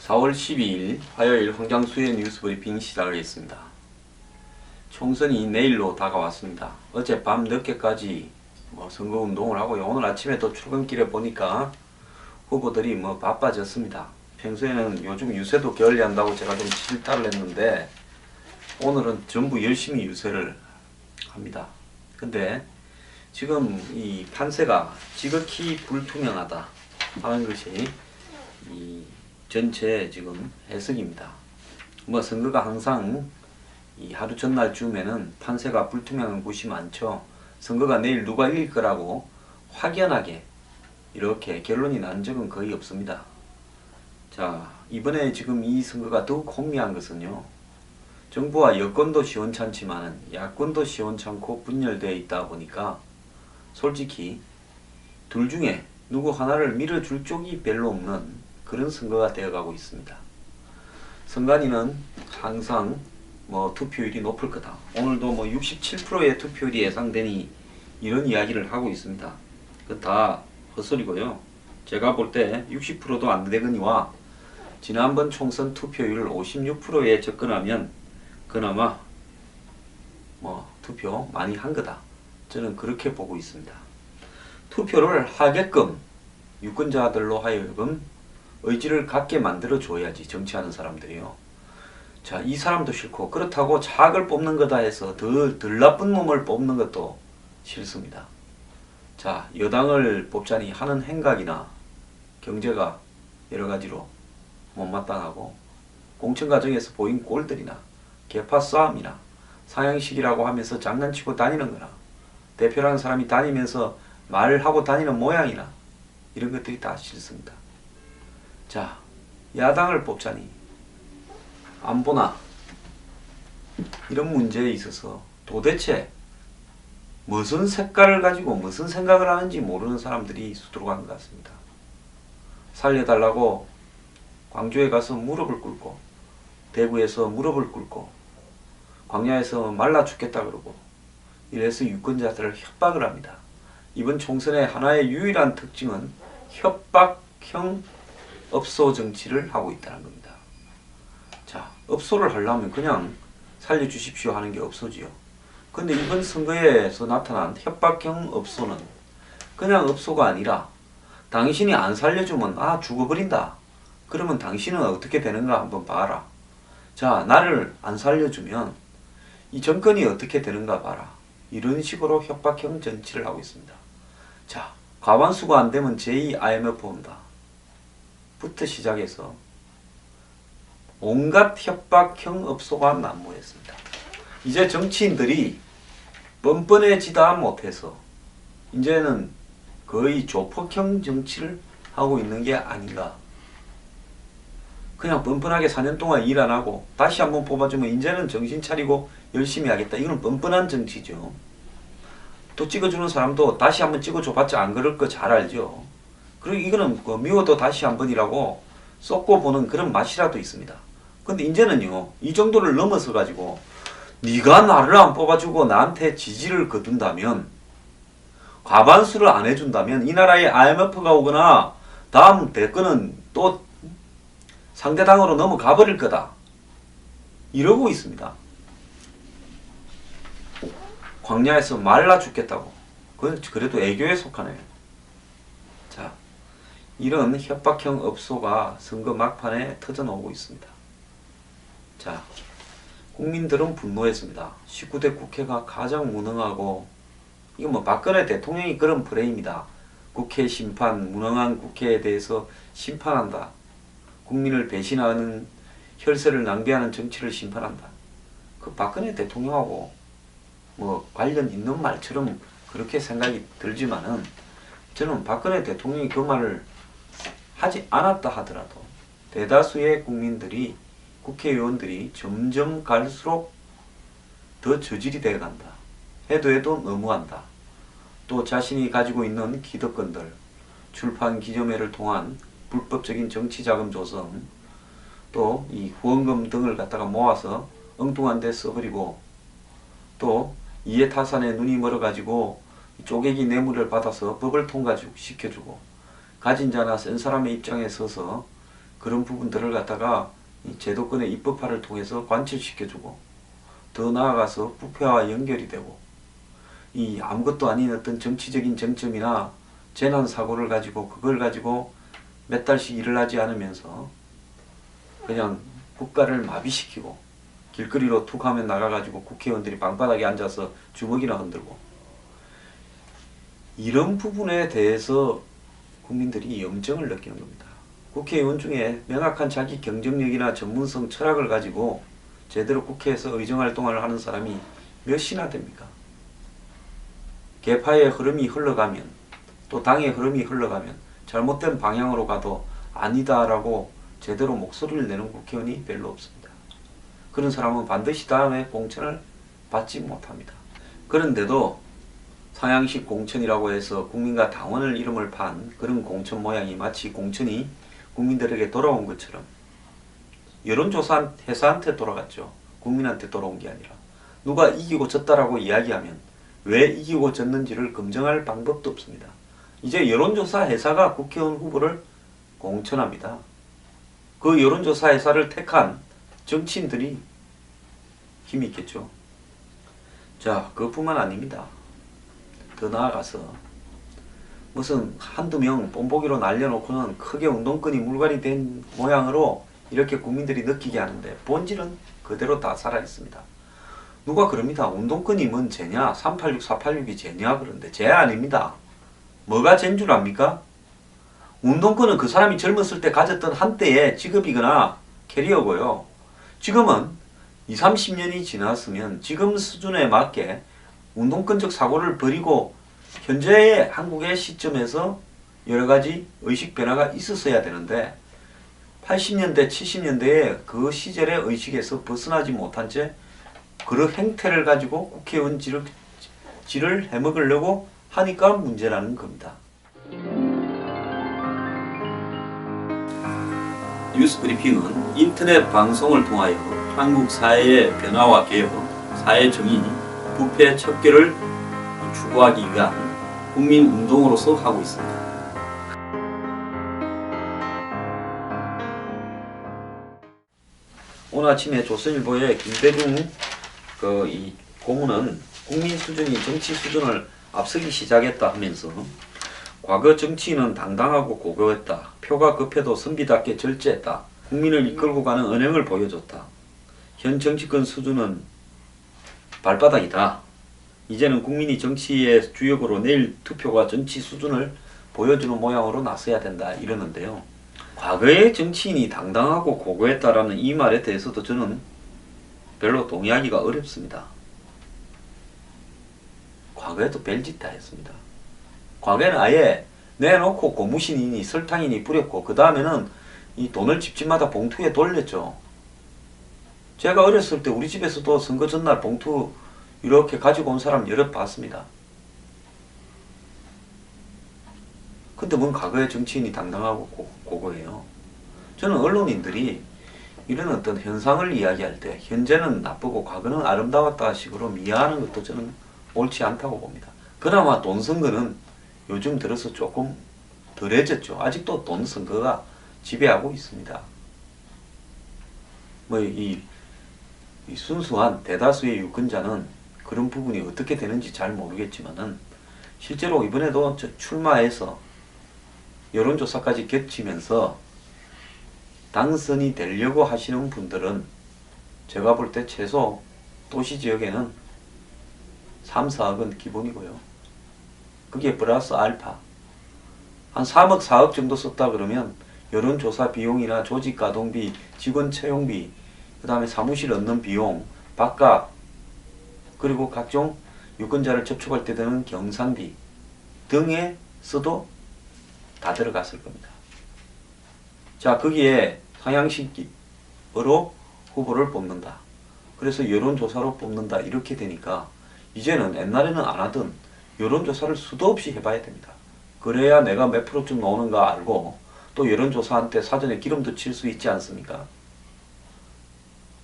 4월 12일 화요일 황장수의 뉴스 브리핑 시작하겠습니다. 총선이 내일로 다가왔습니다. 어젯밤 늦게까지 선거운동을 하고 오늘 아침에 또 출근길에 보니까 후보들이 바빠졌습니다. 평소에는 요즘 유세도 게을리 한다고 제가 좀 질타를 했는데 오늘은 전부 열심히 유세를 합니다. 근데 지금 이 판세가 지극히 불투명하다 하는 것이 이 전체 지금 해석입니다. 선거가 항상 이 하루 전날쯤에는 판세가 불투명한 곳이 많죠. 선거가 내일 누가 이길 거라고 확연하게 이렇게 결론이 난 적은 거의 없습니다. 자, 이번에 지금 이 선거가 더욱 혼미한 것은요. 정부와 여권도 시원찮지만 야권도 시원찮고 분열되어 있다 보니까 솔직히 둘 중에 누구 하나를 밀어줄 쪽이 별로 없는 그런 선거가 되어가고 있습니다. 선관위는 항상 투표율이 높을 거다. 오늘도 67%의 투표율이 예상되니 이런 이야기를 하고 있습니다. 그건 다 헛소리고요. 제가 볼 때 60%도 안 되거니와 지난번 총선 투표율 56%에 접근하면 그나마 투표 많이 한 거다. 저는 그렇게 보고 있습니다. 투표를 하게끔 유권자들로 하여금 의지를 갖게 만들어 줘야지, 정치하는 사람들이요. 자, 이 사람도 싫고 그렇다고 작을 뽑는 거다 해서 덜 나쁜 놈을 뽑는 것도 싫습니다. 자, 여당을 뽑자니 하는 행각이나 경제가 여러 가지로 못마땅하고 공천 과정에서 보인 꼴들이나 계파 싸움이나 상향식이라고 하면서 장난치고 다니는 거나 대표라는 사람이 다니면서 말하고 다니는 모양이나 이런 것들이 다 싫습니다. 자, 야당을 뽑자니 안보나 이런 문제에 있어서 도대체 무슨 색깔을 가지고 무슨 생각을 하는지 모르는 사람들이 수두룩한 것 같습니다. 살려달라고 광주에 가서 무릎을 꿇고 대구에서 무릎을 꿇고 광야에서 말라 죽겠다 그러고 이래서 유권자들을 협박을 합니다. 이번 총선의 하나의 유일한 특징은 협박형 업소 정치를 하고 있다는 겁니다. 자, 업소를 하려면 그냥 살려주십시오 하는 게 업소지요. 근데 이번 선거에서 나타난 협박형 업소는 그냥 업소가 아니라 당신이 안 살려주면 죽어버린다. 그러면 당신은 어떻게 되는가 한번 봐라. 자, 나를 안 살려주면 이 정권이 어떻게 되는가 봐라. 이런 식으로 협박형 정치를 하고 있습니다. 자, 과반수가 안 되면 제2 IMF 온다. 부터 시작해서 온갖 협박형 업소가 난무했습니다. 이제 정치인들이 뻔뻔해지다 못해서 이제는 거의 조폭형 정치를 하고 있는 게 아닌가. 그냥 뻔뻔하게 4년 동안 일 안 하고 다시 한번 뽑아주면 이제는 정신 차리고 열심히 하겠다. 이건 뻔뻔한 정치죠. 또 찍어주는 사람도 다시 한번 찍어줘봤자 안 그럴 거 잘 알죠. 그리고 이거는 미워도 다시 한번이라고 쏟고 보는 그런 맛이라도 있습니다. 근데 이제는요, 이 정도를 넘어서 가지고 네가 나를 안 뽑아주고 나한테 지지를 거둔다면, 과반수를 안 해준다면 이 나라에 IMF가 오거나 다음 대권은 또 상대당으로 넘어가 버릴 거다. 이러고 있습니다. 광야에서 말라 죽겠다고. 그건 그래도 애교에 속하네요. 자, 이런 협박형 업소가 선거 막판에 터져나오고 있습니다. 자, 국민들은 분노했습니다. 19대 국회가 가장 무능하고, 이거 박근혜 대통령이 그런 프레임이다. 국회 심판, 무능한 국회에 대해서 심판한다. 국민을 배신하는, 혈세를 낭비하는 정치를 심판한다. 그 박근혜 대통령하고 관련 있는 말처럼 그렇게 생각이 들지만은, 저는 박근혜 대통령이 그 말을 하지 않았다 하더라도 대다수의 국민들이, 국회의원들이 점점 갈수록 더 저질이 되어간다. 해도 너무한다. 또 자신이 가지고 있는 기득권들, 출판 기념회를 통한 불법적인 정치자금 조성, 또 이 후원금 등을 갖다가 모아서 엉뚱한 데 써버리고, 또 이해타산에 눈이 멀어가지고 쪼개기 뇌물을 받아서 법을 통과시켜주고, 가진 자나 센 사람의 입장에 서서 그런 부분들을 갖다가 이 제도권의 입법화를 통해서 관철시켜주고 더 나아가서 부패와 연결이 되고 이 아무것도 아닌 어떤 정치적인 쟁점이나 재난사고를 가지고 그걸 가지고 몇 달씩 일을 하지 않으면서 그냥 국가를 마비시키고 길거리로 툭 하면 나가가지고 국회의원들이 방바닥에 앉아서 주먹이나 흔들고 이런 부분에 대해서 국민들이 염증을 느끼는 겁니다. 국회의원 중에 명확한 자기 경쟁력이나 전문성, 철학을 가지고 제대로 국회에서 의정활동을 하는 사람이 몇이나 됩니까? 계파의 흐름이 흘러가면 또 당의 흐름이 흘러가면 잘못된 방향으로 가도 아니다라고 제대로 목소리를 내는 국회의원이 별로 없습니다. 그런 사람은 반드시 다음에 공천을 받지 못합니다. 그런데도 상향식 공천이라고 해서 국민과 당원을 이름을 판 그런 공천 모양이 마치 공천이 국민들에게 돌아온 것처럼 여론조사 회사한테 돌아갔죠. 국민한테 돌아온 게 아니라 누가 이기고 졌다라고 이야기하면 왜 이기고 졌는지를 검증할 방법도 없습니다. 이제 여론조사 회사가 국회의원 후보를 공천합니다. 그 여론조사 회사를 택한 정치인들이 힘이 있겠죠. 자, 그것뿐만 아닙니다. 더 나아가서 무슨 한두 명 뽐보기로 날려놓고는 크게 운동권이 물갈이 된 모양으로 이렇게 국민들이 느끼게 하는데 본질은 그대로 다 살아있습니다. 누가 그럽니다. 운동권이 뭔 죄냐? 386, 486이 죄냐? 그런데 죄 아닙니다. 뭐가 죄인 줄 압니까? 운동권은 그 사람이 젊었을 때 가졌던 한때의 직업이거나 캐리어고요. 지금은 20, 30년이 지났으면 지금 수준에 맞게 운동권적 사고를 버리고 현재의 한국의 시점에서 여러가지 의식 변화가 있었어야 되는데 80년대, 70년대에 그 시절의 의식에서 벗어나지 못한 채 그런 행태를 가지고 국회의원직을 해먹으려고 하니까 문제라는 겁니다. 뉴스 브리핑은 인터넷 방송을 통하여 한국 사회의 변화와 개혁, 사회 정의, 부패 척결을 추구하기 위한 국민운동으로서 하고 있습니다. 오늘 아침에 조선일보의 김대중 이 고문은 국민 수준이 정치 수준을 앞서기 시작했다 하면서 과거 정치인은 당당하고 고고했다. 표가 급해도 선비답게 절제했다. 국민을 이끌고 가는 언행을 보여줬다. 현 정치권 수준은 발바닥이다. 이제는 국민이 정치의 주역으로 내일 투표가 정치 수준을 보여주는 모양으로 나서야 된다 이러는데요. 과거의 정치인이 당당하고 고고했다라는 이 말에 대해서도 저는 별로 동의하기가 어렵습니다. 과거에도 별짓 다 했습니다. 과거에는 아예 내놓고 고무신이니 설탕이니 뿌렸고 그 다음에는 이 돈을 집집마다 봉투에 돌렸죠. 제가 어렸을 때 우리 집에서도 선거 전날 봉투 이렇게 가지고 온 사람 여러 봤습니다. 근데 뭔 과거의 정치인이 당당하고 고고해요. 저는 언론인들이 이런 어떤 현상을 이야기할 때 현재는 나쁘고 과거는 아름다웠다 식으로 미화하는 것도 저는 옳지 않다고 봅니다. 그나마 돈 선거는 요즘 들어서 조금 덜해졌죠. 아직도 돈 선거가 지배하고 있습니다. 이 순수한 대다수의 유권자는 그런 부분이 어떻게 되는지 잘 모르겠지만은 실제로 이번에도 출마해서 여론조사까지 겹치면서 당선이 되려고 하시는 분들은 제가 볼 때 최소 도시지역에는 3, 4억은 기본이고요. 그게 플러스 알파. 한 3억, 4억 정도 썼다 그러면 여론조사 비용이나 조직가동비, 직원 채용비, 그 다음에 사무실 얻는 비용, 밥값, 그리고 각종 유권자를 접촉할 때 드는 경산비 등에 써도 다 들어갔을 겁니다. 자, 거기에 상향식으로 후보를 뽑는다. 그래서 여론조사로 뽑는다. 이렇게 되니까 이제는 옛날에는 안 하던 여론조사를 수도 없이 해봐야 됩니다. 그래야 내가 몇 프로쯤 나오는가 알고 또 여론조사한테 사전에 기름도 칠 수 있지 않습니까?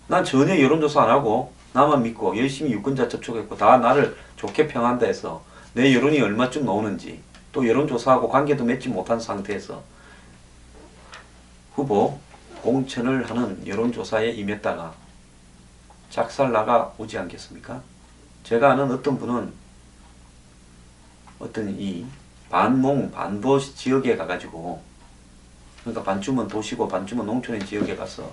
난 전혀 여론조사 안 하고 나만 믿고 열심히 유권자 접촉했고 다 나를 좋게 평한다 해서 내 여론이 얼마쯤 나오는지 또 여론조사하고 관계도 맺지 못한 상태에서 후보 공천을 하는 여론조사에 임했다가 작살나가 오지 않겠습니까? 제가 아는 어떤 분은 어떤 이 반농, 반도 지역에 가가지고, 그러니까 반쯤은 도시고 반쯤은 농촌의 지역에 가서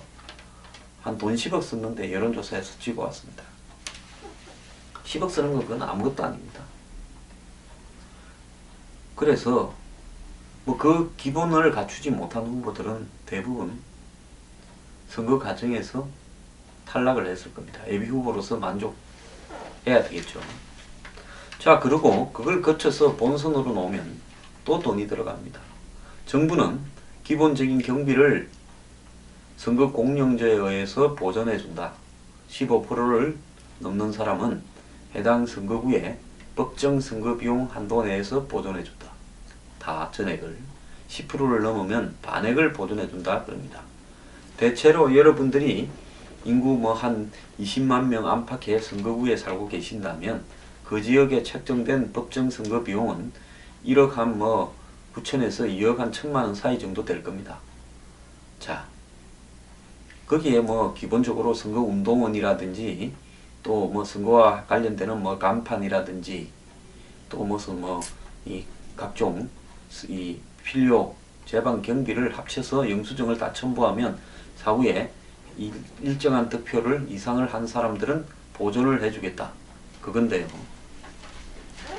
한 돈 10억 썼는데 여론조사에서 지고 왔습니다. 10억 쓰는 건 그건 아무것도 아닙니다. 그래서 뭐 그 기본을 갖추지 못한 후보들은 대부분 선거 과정에서 탈락을 했을 겁니다. 예비 후보로서 만족해야 되겠죠. 자, 그리고 그걸 거쳐서 본선으로 놓으면 또 돈이 들어갑니다. 정부는 기본적인 경비를 선거 공영제에 의해서 보전해준다. 15%를 넘는 사람은 해당 선거구에 법정 선거 비용 한도 내에서 보존해준다. 다 전액을. 10%를 넘으면 반액을 보존해준다. 그럽니다. 대체로 여러분들이 인구 뭐 한 20만 명 안팎의 선거구에 살고 계신다면 그 지역에 책정된 법정 선거 비용은 1억 한 뭐 9천에서 2억 한 1천만 원 사이 정도 될 겁니다. 자, 거기에 뭐 기본적으로 선거 운동원이라든지 또 뭐 선거와 관련되는 뭐 간판이라든지 또 무슨 뭐 이 각종 이 필요 제방 경비를 합쳐서 영수증을 다 첨부하면 사후에 이 일정한 득표를 이상을 한 사람들은 보존을 해주겠다. 그건데요.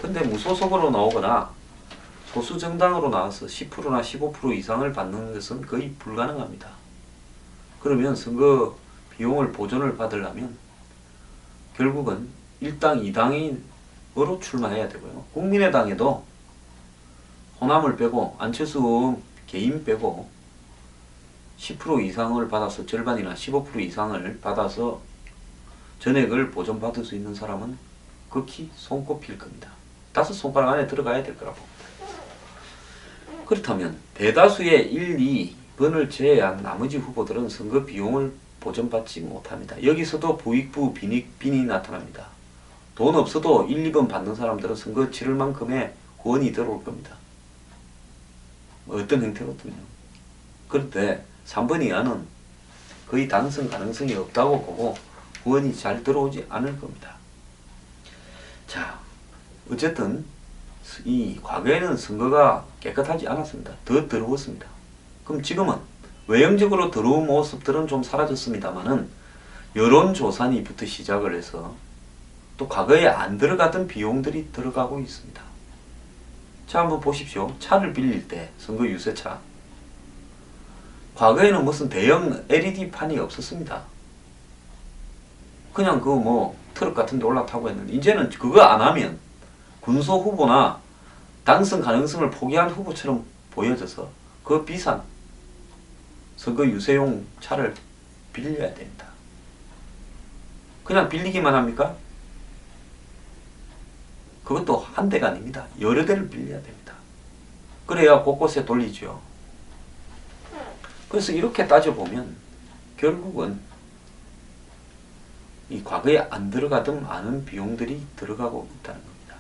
근데 무소속으로 나오거나 소수 정당으로 나와서 10%나 15% 이상을 받는 것은 거의 불가능합니다. 그러면 선거 비용을 보존을 받으려면 결국은 1당 2당으로 출마해야 되고요. 국민의당에도 호남을 빼고 안철수 개인 빼고 10% 이상을 받아서 절반이나 15% 이상을 받아서 전액을 보존받을 수 있는 사람은 극히 손꼽힐 겁니다. 5손가락 안에 들어가야 될 거라고 봅니다. 그렇다면 대다수의 1, 2번을 제외한 나머지 후보들은 선거 비용을 보전받지 못합니다. 여기서도 부익부 빈이 나타납니다. 돈 없어도 1, 2번 받는 사람들은 선거 치를 만큼의 후원이 들어올 겁니다. 어떤 형태로든요. 그런데 3번 이하는 거의 당선 가능성이 없다고 보고 후원이 잘 들어오지 않을 겁니다. 자, 어쨌든 이 과거에는 선거가 깨끗하지 않았습니다. 더 더러웠습니다. 그럼 지금은 외형적으로 더러운 모습들은 좀 사라졌습니다만은 여론조사니부터 시작을 해서 또 과거에 안 들어가던 비용들이 들어가고 있습니다. 자, 한번 보십시오. 차를 빌릴 때 선거 유세차, 과거에는 무슨 대형 LED판이 없었습니다. 그냥 그 뭐 트럭 같은 데 올라타고 했는데 이제는 그거 안 하면 군소 후보나 당선 가능성을 포기한 후보처럼 보여져서 그 비싼 선거 유세용 차를 빌려야 됩니다. 그냥 빌리기만 합니까? 그것도 한 대가 아닙니다. 여러 대를 빌려야 됩니다. 그래야 곳곳에 돌리죠. 그래서 이렇게 따져보면 결국은 이 과거에 안 들어가던 많은 비용들이 들어가고 있다는 겁니다.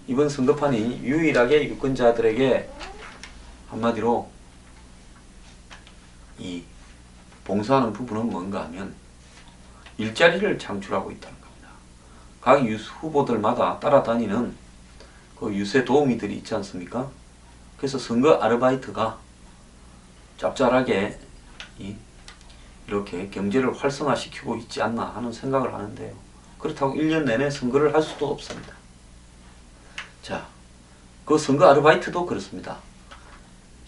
이번 선거판이 유일하게 유권자들에게 한마디로 이 봉사하는 부분은 뭔가 하면 일자리를 창출하고 있다는 겁니다. 각 후보들마다 따라다니는 그 유세 도우미들이 있지 않습니까? 그래서 선거 아르바이트가 짭짤하게 이렇게 경제를 활성화시키고 있지 않나 하는 생각을 하는데요. 그렇다고 1년 내내 선거를 할 수도 없습니다. 자, 그 선거 아르바이트도 그렇습니다.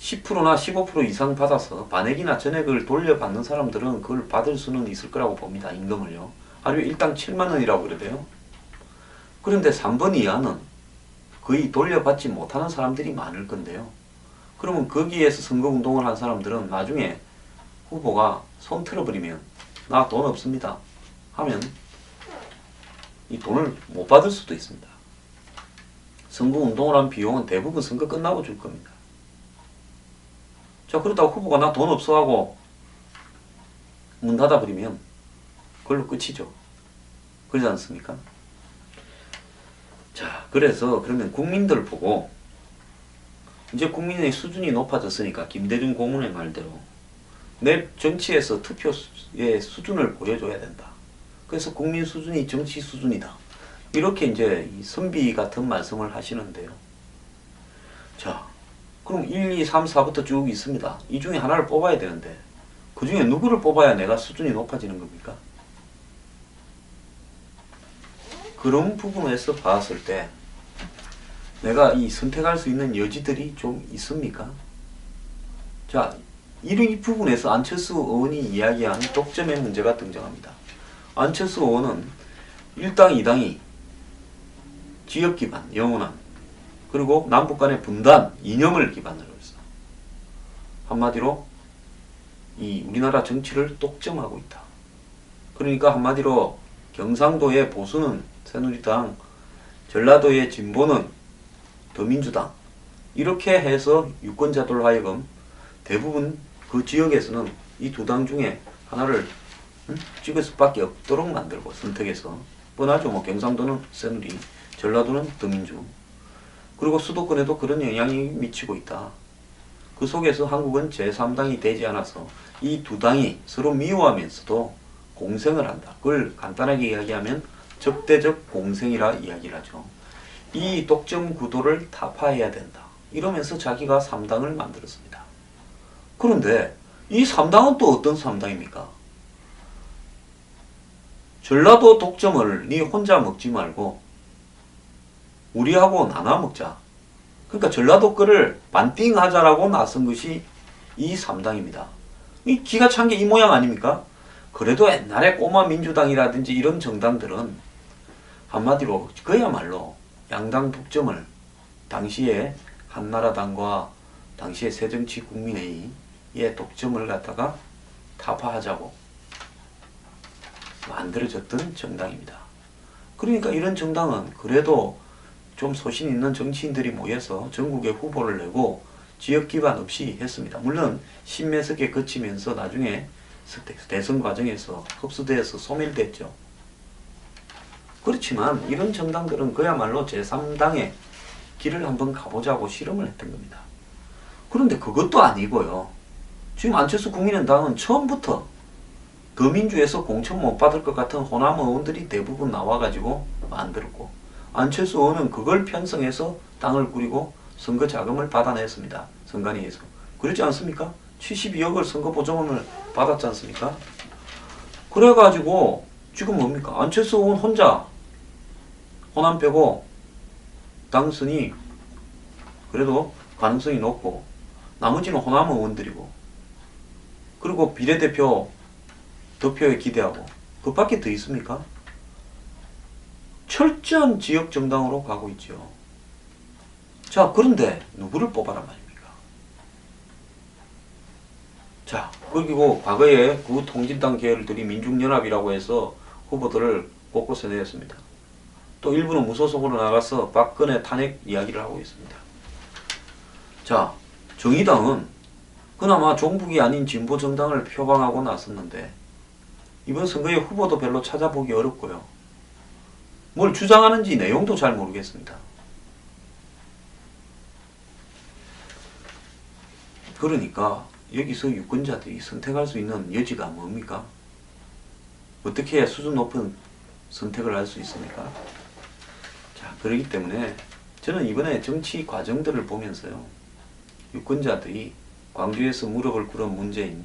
10%나 15% 이상 받아서 반액이나 전액을 돌려받는 사람들은 그걸 받을 수는 있을 거라고 봅니다. 임금을요. 하루에 일당 7만 원이라고 그러대요. 그런데 3번 이하는 거의 돌려받지 못하는 사람들이 많을 건데요. 그러면 거기에서 선거운동을 한 사람들은 나중에 후보가 손 틀어버리면 나 돈 없습니다 하면 이 돈을 못 받을 수도 있습니다. 선거운동을 한 비용은 대부분 선거 끝나고 줄 겁니다. 자, 그러다가 후보가 나 돈 없어 하고 문 닫아버리면 그걸로 끝이죠. 그러지 않습니까? 자, 그래서 그러면 국민들 보고 이제 국민의 수준이 높아졌으니까 김대중 고문의 말대로 내 정치에서 투표의 수준을 보여줘야 된다. 그래서 국민 수준이 정치 수준이다. 이렇게 이제 선비 같은 말씀을 하시는데요. 자, 그럼 1, 2, 3, 4부터 쭉 있습니다. 이 중에 하나를 뽑아야 되는데 그 중에 누구를 뽑아야 내가 수준이 높아지는 겁니까? 그런 부분에서 봤을 때 내가 이 선택할 수 있는 여지들이 좀 있습니까? 자, 이 부분에서 안철수 의원이 이야기한 독점의 문제가 등장합니다. 안철수 의원은 1당 2당이 지역 기반, 영원한, 그리고 남북 간의 분단, 이념을 기반으로 해서 한마디로 이 우리나라 정치를 독점하고 있다. 그러니까 한마디로 경상도의 보수는 새누리당, 전라도의 진보는 더민주당, 이렇게 해서 유권자들 하여금 대부분 그 지역에서는 이 두 당 중에 하나를 찍을 수밖에 없도록 만들고 선택해서, 뻔하죠. 뭐 경상도는 새누리, 전라도는 더민주, 그리고 수도권에도 그런 영향이 미치고 있다. 그 속에서 한국은 제3당이 되지 않아서 이 두 당이 서로 미워하면서도 공생을 한다. 그걸 간단하게 이야기하면 적대적 공생이라 이야기를 하죠. 이 독점 구도를 타파해야 된다. 이러면서 자기가 3당을 만들었습니다. 그런데 이 3당은 또 어떤 3당입니까? 전라도 독점을 네 혼자 먹지 말고 우리하고 나눠 먹자. 그러니까 전라도 거를 반띵하자라고 나선 것이 이 3당입니다. 이 기가 찬 게 이 모양 아닙니까? 그래도 옛날에 꼬마 민주당이라든지 이런 정당들은 한마디로 그야말로 양당 독점을 당시에 한나라당과 당시에 새정치국민회의의 독점을 갖다가 타파하자고 만들어졌던 정당입니다. 그러니까 이런 정당은 그래도 좀 소신 있는 정치인들이 모여서 전국에 후보를 내고 지역 기반 없이 했습니다. 물론 신매석에 거치면서 나중에 대선 과정에서 흡수되어서 소멸됐죠. 그렇지만 이런 정당들은 그야말로 제3당의 길을 한번 가보자고 실험을 했던 겁니다. 그런데 그것도 아니고요. 지금 안철수 국민의당은 처음부터 더민주에서 공천 못 받을 것 같은 호남 의원들이 대부분 나와가지고 만들었고, 안철수 의원은 그걸 편성해서 당을 꾸리고 선거 자금을 받아냈습니다. 선관위에서. 그렇지 않습니까? 72억을 선거 보조금을 받았지 않습니까? 그래가지고 지금 뭡니까? 안철수 의원 혼자 호남 빼고 당선이 그래도 가능성이 높고 나머지는 호남 의원들이고, 그리고 비례대표 득표에 기대하고, 그밖에 더 있습니까? 철저한 지역 정당으로 가고 있죠. 자, 그런데 누구를 뽑아란 말입니까? 자, 그리고 과거에 그 통진당 계열들이 민중연합이라고 해서 후보들을 곳곳에 내었습니다. 또 일부는 무소속으로 나가서 박근혜 탄핵 이야기를 하고 있습니다. 자, 정의당은 그나마 종북이 아닌 진보 정당을 표방하고 나섰는데 이번 선거에 후보도 별로 찾아보기 어렵고요. 뭘 주장하는지 내용도 잘 모르겠습니다. 그러니까 여기서 유권자들이 선택할 수 있는 여지가 뭡니까? 어떻게 해야 수준 높은 선택을 할 수 있습니까? 자, 그렇기 때문에 저는 이번에 정치 과정들을 보면서요, 유권자들이 광주에서 무릎을 꿇은 문재인,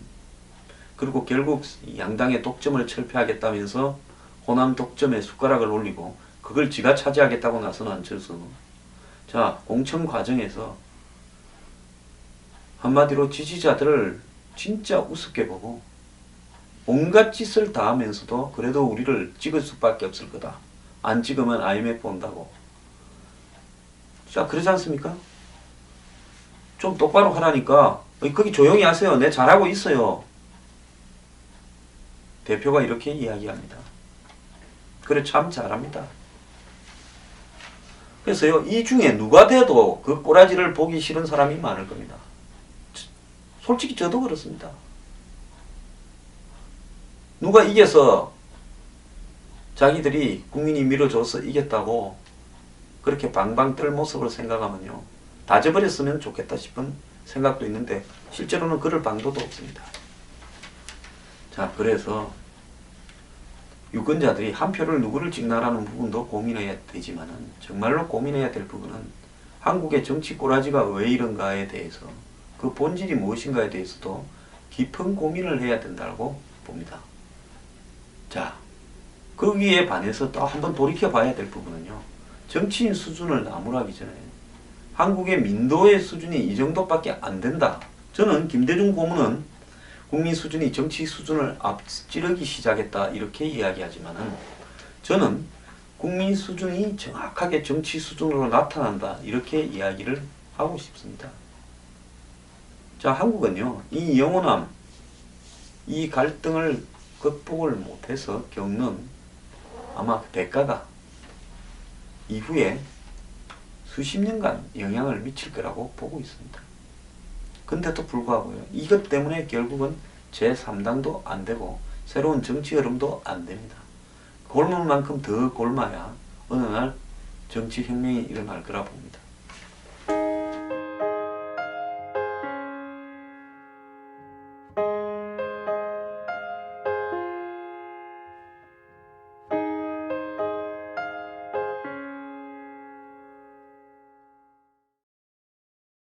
그리고 결국 양당의 독점을 철폐하겠다면서 호남 독점에 숟가락을 올리고 그걸 지가 차지하겠다고 나선 안철수. 자, 공천 과정에서 한마디로 지지자들을 진짜 우습게 보고 온갖 짓을 다 하면서도 그래도 우리를 찍을 수밖에 없을 거다. 안 찍으면 IMF 온다고. 자, 그러지 않습니까? 좀 똑바로 하라니까. 거기 조용히 하세요. 내 잘하고 있어요. 대표가 이렇게 이야기합니다. 그래, 참 잘합니다. 그래서요, 이 중에 누가 돼도 그 꼬라지를 보기 싫은 사람이 많을 겁니다. 솔직히 저도 그렇습니다. 누가 이겨서 자기들이 국민이 밀어줘서 이겼다고 그렇게 방방 뜰 모습을 생각하면요, 다져버렸으면 좋겠다 싶은 생각도 있는데 실제로는 그럴 방도도 없습니다. 자, 그래서 유권자들이 한 표를 누구를 찍나라는 부분도 고민해야 되지만은 정말로 고민해야 될 부분은 한국의 정치 꼬라지가 왜 이런가에 대해서 그 본질이 무엇인가에 대해서도 깊은 고민을 해야 된다고 봅니다. 자, 거기에 반해서 또 한번 돌이켜 봐야 될 부분은요. 정치인 수준을 나무라기 전에 한국의 민도의 수준이 이 정도밖에 안 된다. 저는 김대중 고문은 국민 수준이 정치 수준을 앞지르기 시작했다 이렇게 이야기하지만은 저는 국민 수준이 정확하게 정치 수준으로 나타난다 이렇게 이야기를 하고 싶습니다. 자, 한국은요 이 영원함, 이 갈등을 극복을 못해서 겪는 아마 대가가 이후에 수십 년간 영향을 미칠 거라고 보고 있습니다. 근데도 불구하고요. 이것 때문에 결국은 제3당도 안 되고 새로운 정치 흐름도 안 됩니다. 골문 만큼 더 골마야 어느 날 정치 혁명이 일어날 거라 봅니다.